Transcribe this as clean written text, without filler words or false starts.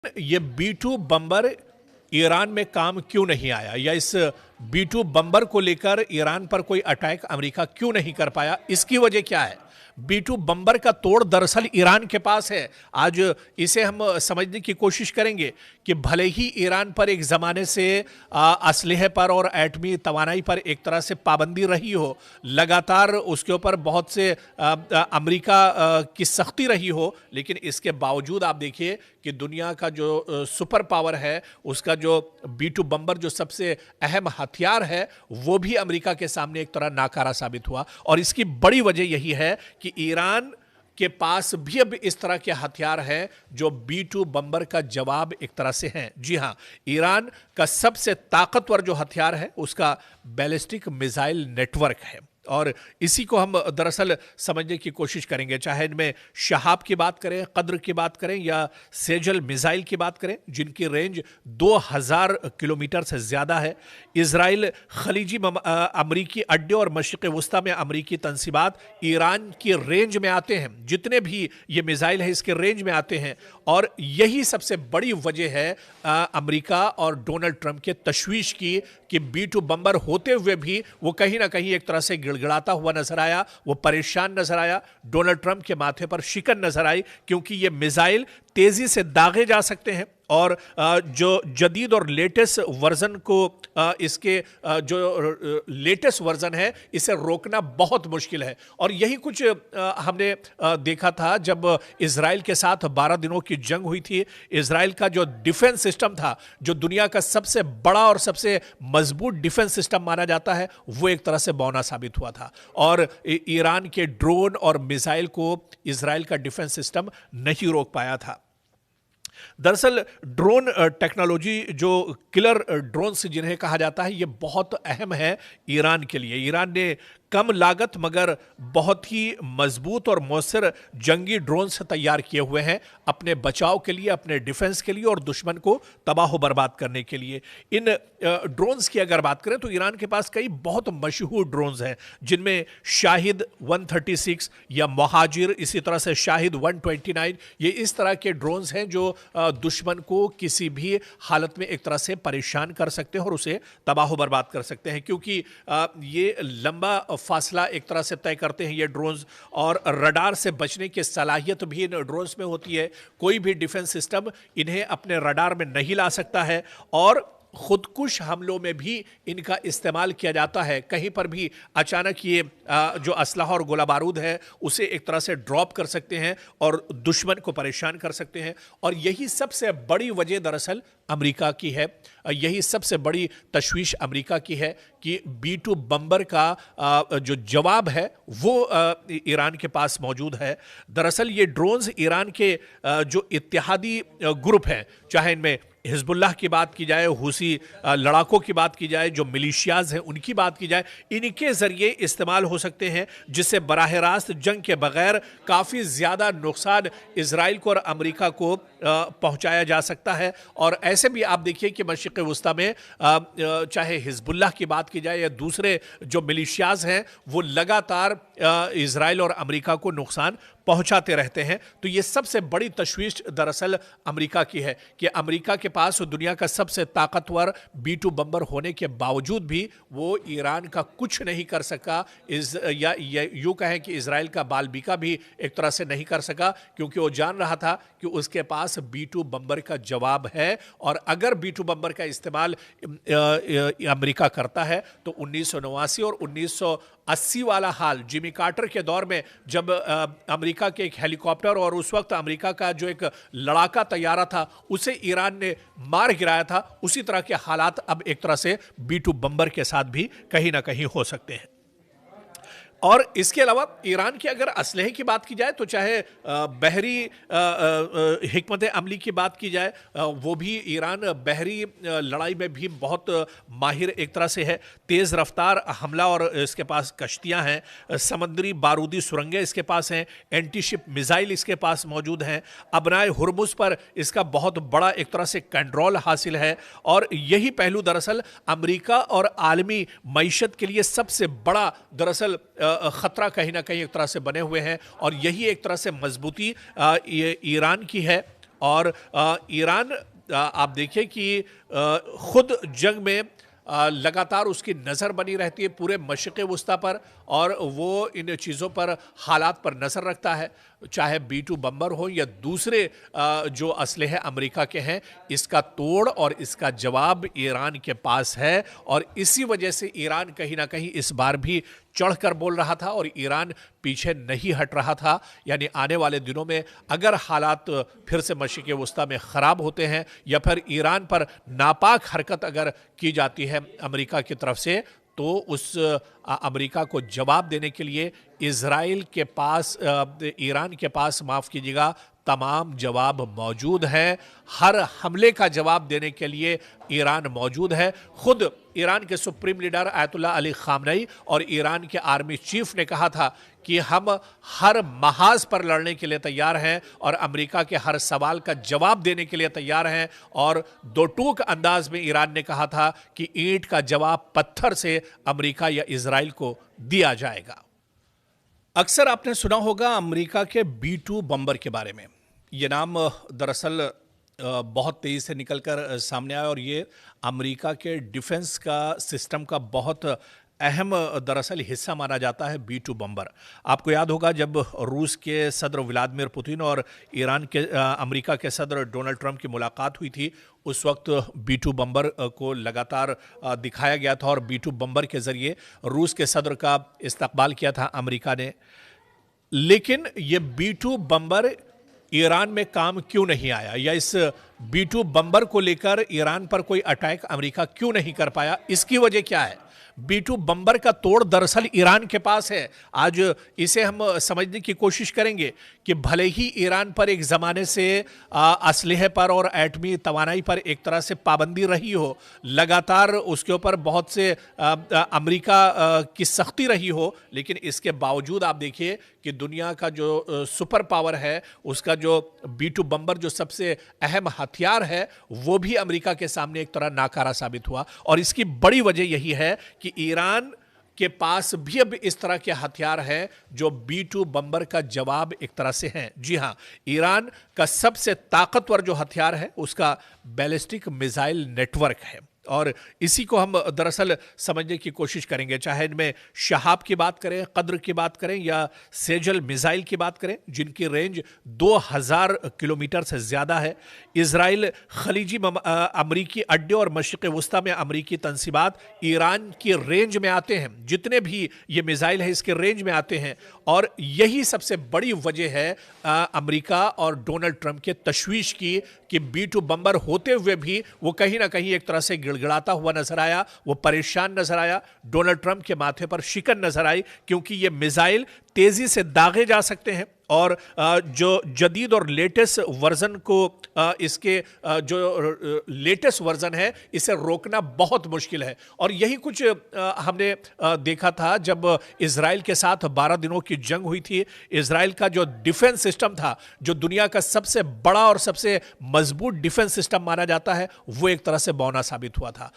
ये B2 बम्बर Iran में काम क्यों नहीं आया, या इस B2 बम्बर को लेकर ईरान पर कोई अटैक अमेरिका क्यों नहीं कर पाया, इसकी वजह क्या है? B2 बम्बर का तोड़ दरअसल ईरान के पास है। आज इसे हम समझने की कोशिश करेंगे कि भले ही ईरान पर एक ज़माने से असलहे पर और एटमी तवानाई पर एक तरह से पाबंदी रही हो, लगातार उसके ऊपर बहुत से अमेरिका की सख्ती रही हो, लेकिन इसके बावजूद आप देखिए कि दुनिया का जो सुपर पावर है, उसका जो B2 बम्बर जो सबसे अहम हथियार है, वो भी अमेरिका के सामने एक तरह नाकारा साबित हुआ। और इसकी बड़ी वजह यही है कि ईरान के पास भी अब इस तरह के हथियार हैं जो B2 बम्बर का जवाब एक तरह से हैं। जी हां, ईरान का सबसे ताकतवर जो हथियार है उसका बैलिस्टिक मिसाइल नेटवर्क है, और इसी को हम दरअसल समझने की कोशिश करेंगे। चाहे इनमें शहाब की बात करें, कद्र की बात करें, या सेजल मिसाइल की बात करें, जिनकी रेंज 2000 किलोमीटर से ज़्यादा है। इजराइल खलीजी अमरीकी अड्डे और मशरिक़ वस्ता में अमरीकी तनसीबात ईरान की रेंज में आते हैं। जितने भी ये मिसाइल है इसके रेंज में आते हैं, और यही सबसे बड़ी वजह है अमरीका और डोनाल्ड ट्रंप के तशवीश की कि B2 बम्बर होते हुए भी वो कहीं ना कहीं एक तरह से गिड़गिड़ाता हुआ नजर आया, वो परेशान नजर आया। डोनाल्ड ट्रंप के माथे पर शिकन नजर आई, क्योंकि ये मिसाइल तेजी से दागे जा सकते हैं, और जो जदीद और लेटेस्ट वर्जन को इसके जो लेटेस्ट वर्जन है इसे रोकना बहुत मुश्किल है। और यही कुछ हमने देखा था जब इजराइल के साथ 12 दिनों की जंग हुई थी। इजराइल का जो डिफेंस सिस्टम था, जो दुनिया का सबसे बड़ा और सबसे मजबूत डिफेंस सिस्टम माना जाता है, वो एक तरह से बौना साबित हुआ था, और ईरान के ड्रोन और मिसाइल को इजराइल का डिफेंस सिस्टम नहीं रोक पाया था। दरअसल ड्रोन टेक्नोलॉजी, जो किलर ड्रोन्स जिन्हें कहा जाता है, ये बहुत अहम है ईरान के लिए। ईरान ने कम लागत मगर बहुत ही मजबूत और मौसर जंगी ड्रोन्स तैयार किए हुए हैं अपने बचाव के लिए, अपने डिफेंस के लिए, और दुश्मन को तबाह बर्बाद करने के लिए। इन ड्रोन्स की अगर बात करें तो ईरान के पास कई बहुत मशहूर ड्रोन्स हैं, जिनमें शाहिद 136 या महाजिर, इसी तरह से शाहिद 129, ये इस तरह के ड्रोन्स हैं जो दुश्मन को किसी भी हालत में एक तरह से परेशान कर सकते हैं और उसे तबाह बर्बाद कर सकते हैं, क्योंकि ये लंबा फासला एक तरह से तय करते हैं ये ड्रोन्स, और रडार से बचने की सलाहियत भी इन ड्रोन्स में होती है। कोई भी डिफेंस सिस्टम इन्हें अपने रडार में नहीं ला सकता है, और खुदकुश हमलों में भी इनका इस्तेमाल किया जाता है। कहीं पर भी अचानक ये जो असलहा और गोला बारूद है उसे एक तरह से ड्रॉप कर सकते हैं और दुश्मन को परेशान कर सकते हैं। और यही सबसे बड़ी वजह दरअसल अमेरिका की है, यही सबसे बड़ी तशवीश अमेरिका की है कि B2 बम्बर का जो जवाब है वो ईरान के पास मौजूद है। दरअसल ये ड्रोन्स ईरान के जो इत्तेहादी ग्रुप हैं, चाहे इनमें हिजबुल्लाह की बात की जाए, हुसी लड़ाकों की बात की जाए, जो मिलिशियाज हैं उनकी बात की जाए, इनके ज़रिए इस्तेमाल हो सकते हैं, जिससे बराह रास्त जंग के बगैर काफ़ी ज़्यादा नुकसान इजराइल को और अमेरिका को पहुंचाया जा सकता है। और ऐसे भी आप देखिए कि मशरिक़ वस्ता में चाहे हिजबुल्लाह की बात की जाए या दूसरे जो मिलिशियाज हैं, वो लगातार इजराइल और अमेरिका को नुकसान पहुंचाते रहते हैं। तो ये सबसे बड़ी तशवीश दरअसल अमेरिका की है कि अमेरिका के पास दुनिया का सबसे ताकतवर B2 बम्बर होने के बावजूद भी वो ईरान का कुछ नहीं कर सका, या यूँ कहें कि इजराइल का बालबीका भी एक तरह से नहीं कर सका, क्योंकि वो जान रहा था कि उसके पास B2 बम्बर का जवाब है। और अगर B2 बम्बर का इस्तेमाल अमेरिका करता है तो 1989 और 1980 वाला हाल, जिमी कार्टर के दौर में जब अमेरिका के एक हेलीकॉप्टर और उस वक्त अमेरिका का जो एक लड़ाका तैयारा था उसे ईरान ने मार गिराया था, उसी तरह के हालात अब एक तरह से B2 बम्बर के साथ भी कहीं ना कहीं हो सकते हैं। और इसके अलावा ईरान की अगर असलहे की बात की जाए तो चाहे बहरी हिकमत अमली की बात की जाए, वो भी ईरान बहरी लड़ाई में भी बहुत माहिर एक तरह से है। तेज़ रफ्तार हमला और इसके पास कश्तियां हैं, समंदरी बारूदी सुरंगें इसके पास हैं, एंटी शिप मिसाइल इसके पास मौजूद हैं, अबनाए हुर्मुज़ पर इसका बहुत बड़ा एक तरह से कंट्रोल हासिल है। और यही पहलू दरअसल अमेरिका और आलमी मईशत के लिए सबसे बड़ा दरअसल खतरा कहीं ना कहीं एक तरह से बने हुए हैं, और यही एक तरह से मजबूती ईरान की है। और ईरान आप देखिए कि खुद जंग में लगातार उसकी नज़र बनी रहती है पूरे मशरिक़ वुस्ता पर, और वो इन चीज़ों पर हालात पर नज़र रखता है, चाहे B-2 बम्बर हो या दूसरे जो असलहे अमेरिका के हैं। इसका तोड़ और इसका जवाब ईरान के पास है, और इसी वजह से ईरान कहीं ना कहीं इस बार भी चढ़कर बोल रहा था और ईरान पीछे नहीं हट रहा था। यानी आने वाले दिनों में अगर हालात फिर से मशरिक़ वुस्ता में ख़राब होते हैं या फिर ईरान पर नापाक हरकत अगर की जाती है अमेरिका की तरफ से, तो उस अमेरिका को जवाब देने के लिए इजराइल के पास, ईरान के पास माफ़ कीजिएगा, तमाम जवाब मौजूद हैं। हर हमले का जवाब देने के लिए ईरान मौजूद है। खुद ईरान के supreme leader Ayatollah Ali Khamenei और ईरान के आर्मी चीफ ने कहा था कि हम हर महाज पर लड़ने के लिए तैयार हैं और अमेरिका के हर सवाल का जवाब देने के लिए तैयार हैं। और दो टूक अंदाज में ईरान ने कहा था कि ईंट का जवाब पत्थर से अमेरिका या इजराइल को दिया जाएगा। अक्सर आपने सुना होगा अमेरिका के B-2 बम्बर के बारे में। ये नाम दरअसल बहुत तेज़ी से निकलकर सामने आया और ये अमेरिका के डिफेंस का सिस्टम का बहुत अहम दरअसल हिस्सा माना जाता है B-2 बम्बर। आपको याद होगा जब रूस के सदर व्लादिमीर पुतिन और ईरान के अमेरिका के सदर डोनाल्ड ट्रंप की मुलाकात हुई थी, उस वक्त B-2 बम्बर को लगातार दिखाया गया था और B-2 बम्बर के ज़रिए रूस के सदर का इस्तकबाल किया था अमेरिका ने। लेकिन ये B-2 बम्बर ईरान में काम क्यों नहीं आया, या इस B-2 बम्बर को लेकर ईरान पर कोई अटैक अमेरिका क्यों नहीं कर पाया, इसकी वजह क्या है? B-2 बम्बर का तोड़ दरअसल ईरान के पास है। आज इसे हम समझने की कोशिश करेंगे कि भले ही ईरान पर एक ज़माने से असलहे पर और एटमी तवानाई पर एक तरह से पाबंदी रही हो, लगातार उसके ऊपर बहुत से अमेरिका की सख्ती रही हो, लेकिन इसके बावजूद आप देखिए कि दुनिया का जो सुपर पावर है, उसका जो B-2 बम्बर जो सबसे अहम हथियार है, वो भी अमेरिका के सामने एक तरह नाकारा साबित हुआ। और इसकी बड़ी वजह यही है कि ईरान के पास भी अब इस तरह के हथियार हैं जो B-2 बम्बर का जवाब एक तरह से हैं। जी हां, ईरान का सबसे ताकतवर जो हथियार है उसका बैलिस्टिक मिसाइल नेटवर्क है, और इसी को हम दरअसल समझने की कोशिश करेंगे। चाहे इनमें शहाब की बात करें, कद्र की बात करें या सेजल मिसाइल की बात करें, जिनकी रेंज 2000 किलोमीटर से ज़्यादा है। इजराइल खलीजी अमरीकी अड्डे और मशरिक़ वुस्ता में अमरीकी तंसीबात ईरान की रेंज में आते हैं। जितने भी ये मिसाइल है इसके रेंज में आते हैं, और यही सबसे बड़ी वजह है अमेरिका और डोनाल्ड ट्रंप के तशवीश की कि B-2 बम्बर होते हुए भी वो कहीं ना कहीं एक तरह से गिड़गिड़ाता हुआ नजर आया, वो परेशान नजर आया। डोनाल्ड ट्रंप के माथे पर शिकन नजर आई, क्योंकि ये मिसाइल तेजी से दागे जा सकते हैं और जो जदीद और लेटेस्ट वर्जन को इसके जो लेटेस्ट वर्जन है इसे रोकना बहुत मुश्किल है। और यही कुछ हमने देखा था जब इजराइल के साथ 12 दिनों की जंग हुई थी। इजराइल का जो डिफेंस सिस्टम था, जो दुनिया का सबसे बड़ा और सबसे मजबूत डिफेंस सिस्टम माना जाता है, वो एक तरह से बौना साबित हुआ था।